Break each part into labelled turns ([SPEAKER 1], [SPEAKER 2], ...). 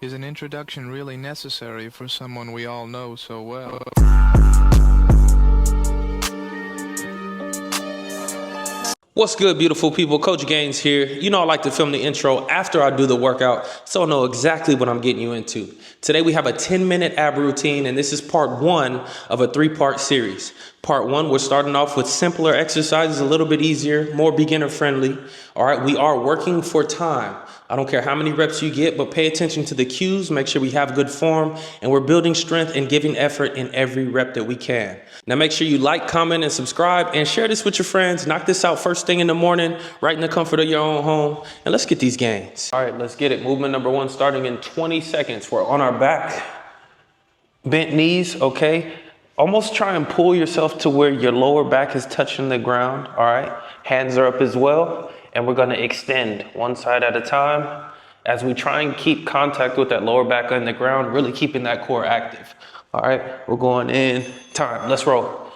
[SPEAKER 1] Is an introduction really necessary for someone we all know so well?
[SPEAKER 2] What's good, beautiful people? Coach Gaines here. You know I like to film the intro after I do the workout, so I know exactly what I'm getting you into. Today we have a 10-minute ab routine, and this is part one of a three-part series. Part one, we're starting off with simpler exercises, a little bit easier, more beginner friendly. All right, we are working for time. I don't care how many reps you get, but pay attention to the cues, make sure we have good form, and we're building strength and giving effort in every rep that we can. Now make sure you like, comment, and subscribe, and share this with your friends. Knock this out first thing in the morning, right in the comfort of your own home, and let's get these gains. All right, let's get it. Movement number one, starting in 20 seconds. We're on our back, bent knees, okay? Almost try and pull yourself to where your lower back is touching the ground, all right? Hands are up as well. And we're gonna extend one side at a time as we try and keep contact with that lower back on the ground, really keeping that core active. All right, we're going in time. Let's roll.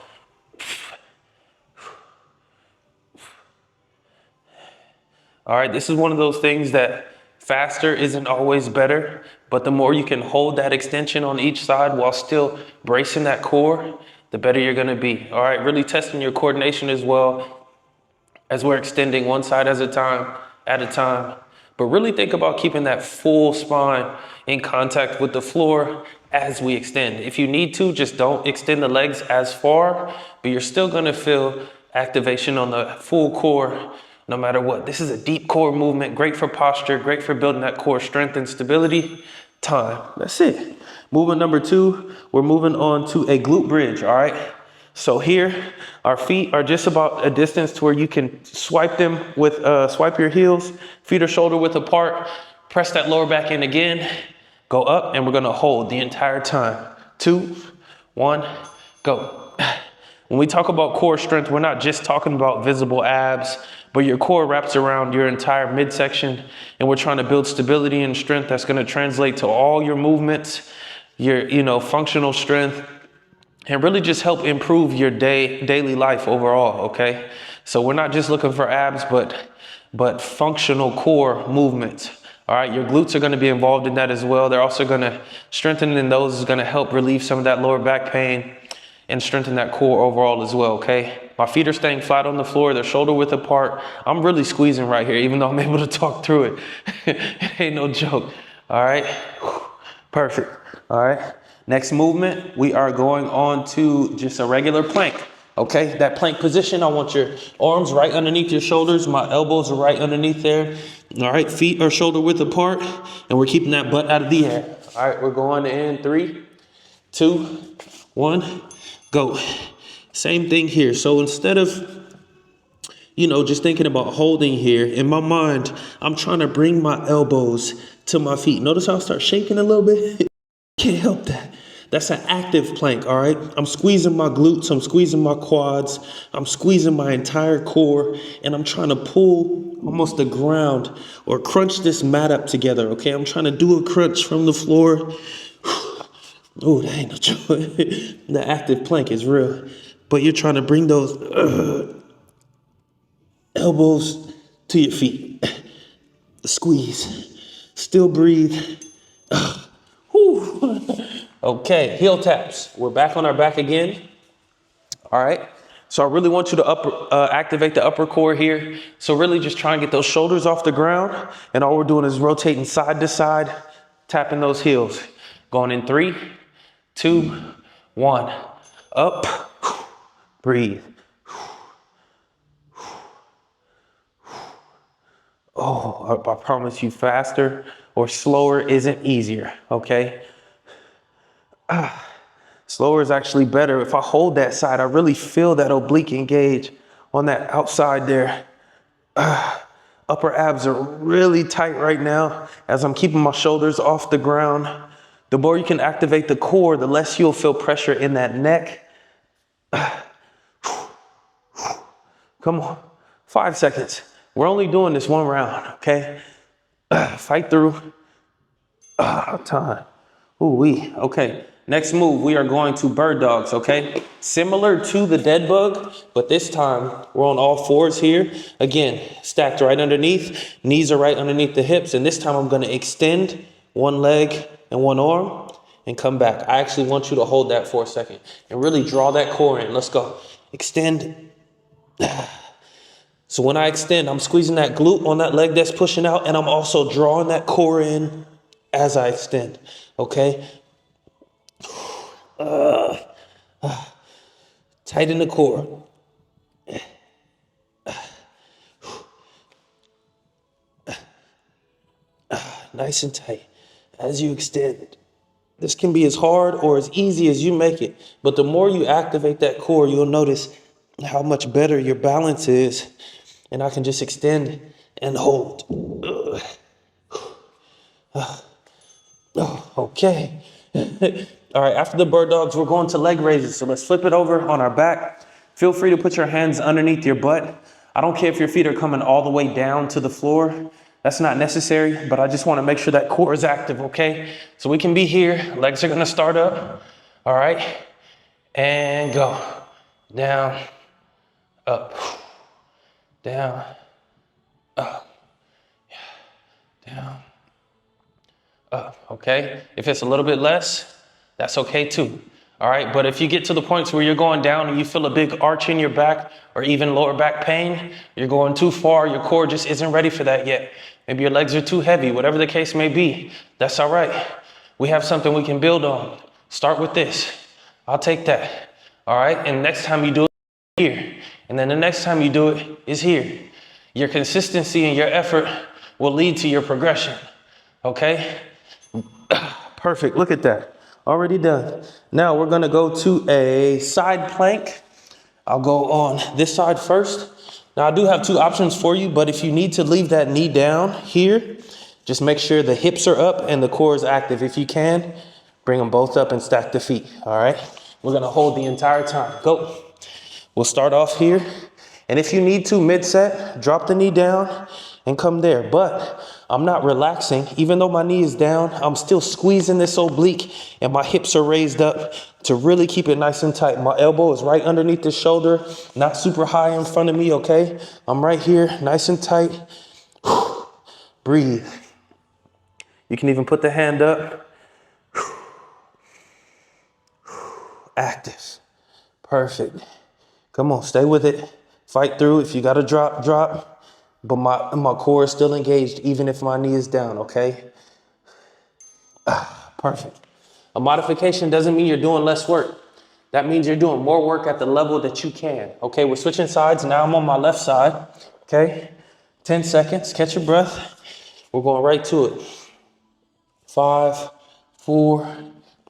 [SPEAKER 2] All right, this is one of those things that faster isn't always better, but the more you can hold that extension on each side while still bracing that core, the better you're gonna be. All right, really testing your coordination as well, as we're extending one side at a time. But really think about keeping that full spine in contact with the floor as we extend. If you need to, just don't extend the legs as far, but you're still gonna feel activation on the full core no matter what. This is a deep core movement, great for posture, great for building that core strength and stability. Time, that's it. Movement number two, we're moving on to a glute bridge, all right? So here, our feet are just about a distance to where you can swipe them with, swipe your heels, feet are shoulder width apart, press that lower back in again, go up, and we're gonna hold the entire time. 2, 1, go. When we talk about core strength, we're not just talking about visible abs, but your core wraps around your entire midsection, and we're trying to build stability and strength that's gonna translate to all your movements, your functional strength, and really just help improve your daily life overall, okay? So we're not just looking for abs, but functional core movements. All right, your glutes are gonna be involved in that as well. They're also gonna strengthening those is gonna help relieve some of that lower back pain and strengthen that core overall as well, okay? My feet are staying flat on the floor, they're shoulder width apart. I'm really squeezing right here, even though I'm able to talk through it. It ain't no joke, all right? Perfect, all right? Next movement, we are going on to just a regular plank, okay? That plank position, I want your arms right underneath your shoulders. My elbows are right underneath there. All right, feet are shoulder width apart, and we're keeping that butt out of the air. All right, we're going in 3, 2, 1, go. Same thing here. So instead of, just thinking about holding here, in my mind, I'm trying to bring my elbows to my feet. Notice how I start shaking a little bit? Can't help that. That's an active plank, all right? I'm squeezing my glutes, I'm squeezing my quads, I'm squeezing my entire core, and I'm trying to pull almost the ground or crunch this mat up together, okay? I'm trying to do a crunch from the floor. Oh, that ain't no joke. The active plank is real. But you're trying to bring those elbows to your feet. Squeeze. Still breathe. Okay, heel taps. We're back on our back again. All right. So I really want you to activate the upper core here. So really just try and get those shoulders off the ground. And all we're doing is rotating side to side, tapping those heels. Going in 3, 2, 1. Up. Breathe. Oh, I promise you, faster or slower isn't easier, okay? Slower is actually better. If I hold that side, I really feel that oblique engage on that outside there. Upper abs are really tight right now as I'm keeping my shoulders off the ground. The more you can activate the core, the less you'll feel pressure in that neck. Come on, 5 seconds. We're only doing this one round, okay? Fight through. Time. Ooh-wee, okay. Next move, we are going to bird dogs, okay? Similar to the dead bug, but this time we're on all fours here. Again, stacked right underneath. Knees are right underneath the hips. And this time I'm gonna extend, one leg and one arm, and come back. I actually want you to hold that for a second and really draw that core in. Let's go. Extend. So when I extend, I'm squeezing that glute on that leg that's pushing out, and I'm also drawing that core in as I extend, okay? Tighten the core. Nice and tight as you extend. This can be as hard or as easy as you make it, but the more you activate that core, you'll notice how much better your balance is. And I can just extend and hold. Okay. All right, after the bird dogs, we're going to leg raises. So let's flip it over on our back. Feel free to put your hands underneath your butt. I don't care if your feet are coming all the way down to the floor. That's not necessary, but I just want to make sure that core is active, okay? So we can be here. Legs are going to start up. All right. And go. Down, up, down, up, down, up, okay? If it's a little bit less, that's okay too, all right? But if you get to the points where you're going down and you feel a big arch in your back or even lower back pain, you're going too far, your core just isn't ready for that yet. Maybe your legs are too heavy, whatever the case may be, that's all right. We have something we can build on. Start with this. I'll take that, all right? And next time you do it, here. And then the next time you do it is here. Your consistency and your effort will lead to your progression, okay? Perfect, look at that, already done. Now we're gonna go to a side plank. I'll go on this side first. Now I do have two options for you, but if you need to leave that knee down here, just make sure the hips are up and the core is active. If you can, bring them both up and stack the feet, all right? We're gonna hold the entire time, go. We'll start off here. And if you need to, mid-set, drop the knee down and come there. But I'm not relaxing. Even though my knee is down, I'm still squeezing this oblique and my hips are raised up to really keep it nice and tight. My elbow is right underneath the shoulder, not super high in front of me, okay? I'm right here, nice and tight. Breathe. You can even put the hand up. Active. Perfect. Come on, stay with it. Fight through. If you got to drop, drop. But my core is still engaged, even if my knee is down, okay? Perfect. A modification doesn't mean you're doing less work. That means you're doing more work at the level that you can. Okay, we're switching sides. Now I'm on my left side, okay? 10 seconds, catch your breath. We're going right to it. 5, 4,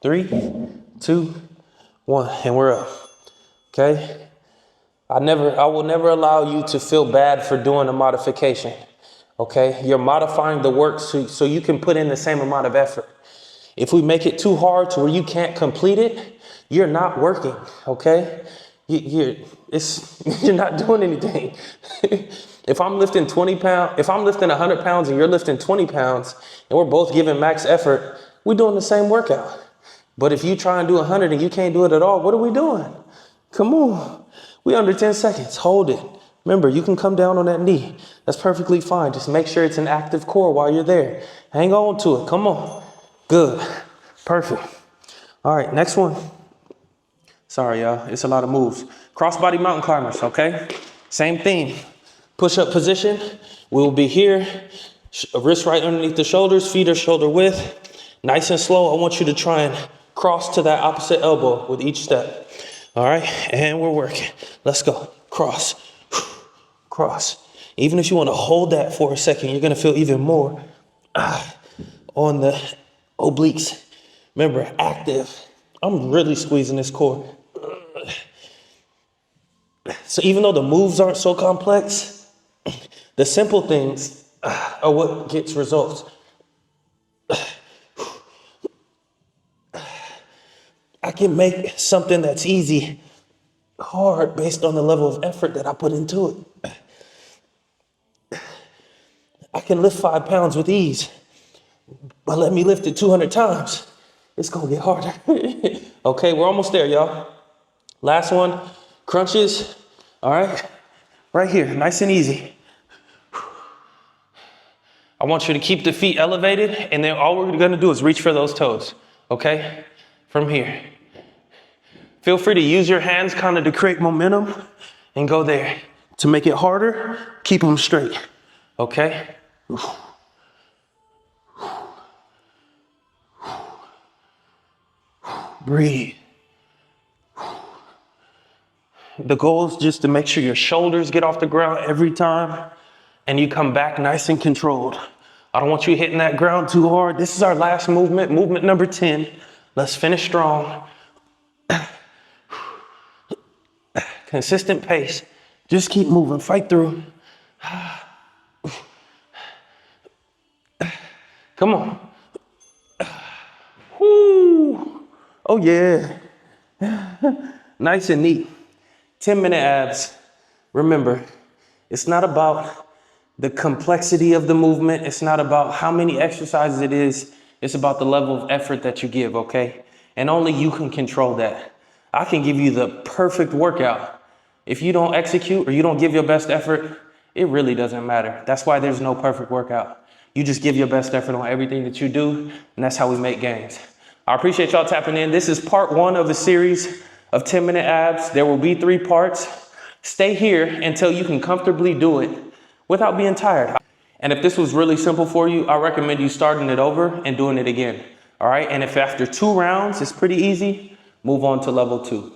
[SPEAKER 2] 3, 2, 1, and we're up, okay? I will never allow you to feel bad for doing a modification, okay? You're modifying the work so you can put in the same amount of effort. If we make it too hard to where you can't complete it, you're not working, okay? You're not doing anything. If I'm lifting 100 pounds and you're lifting 20 pounds and we're both giving max effort, we're doing the same workout. But if you try and do 100 and you can't do it at all, what are we doing? Come on. We under 10 seconds. Hold it. Remember, you can come down on that knee. That's perfectly fine. Just make sure it's an active core while you're there. Hang on to it. Come on. Good. Perfect. All right, next one. Sorry, y'all. It's a lot of moves. Crossbody mountain climbers, okay? Same thing. Push-up position. We'll be here. Wrist right underneath the shoulders. Feet are shoulder width. Nice and slow. I want you to try and cross to that opposite elbow with each step. All right, and we're working. Let's go. Cross, cross. Even if you want to hold that for a second, you're going to feel even more on the obliques. Remember, active. I'm really squeezing this core. So even though the moves aren't so complex, the simple things are what gets results. I can make something that's easy hard based on the level of effort that I put into it. I can lift 5 pounds with ease, but let me lift it 200 times. It's gonna get harder. Okay, we're almost there, y'all. Last one, crunches. All right, right here, nice and easy. I want you to keep the feet elevated, and then all we're gonna do is reach for those toes, okay? From here. Feel free to use your hands kind of to create momentum and go there. To make it harder, keep them straight, okay? Breathe. The goal is just to make sure your shoulders get off the ground every time and you come back nice and controlled. I don't want you hitting that ground too hard. This is our last movement, movement number 10. Let's finish strong. Consistent pace. Just keep moving, fight through. Come on. Woo. Oh yeah. Nice and neat. 10-minute abs. Remember, it's not about the complexity of the movement. It's not about how many exercises it is. It's about the level of effort that you give, okay? And only you can control that. I can give you the perfect workout. If you don't execute or you don't give your best effort, it really doesn't matter. That's why there's no perfect workout. You just give your best effort on everything that you do, and that's how we make gains. I appreciate y'all tapping in. This is part 1 of a series of 10-minute abs. There will be 3 parts. Stay here until you can comfortably do it without being tired. And if this was really simple for you, I recommend you starting it over and doing it again. All right, and if after 2 rounds it's pretty easy, move on to level 2.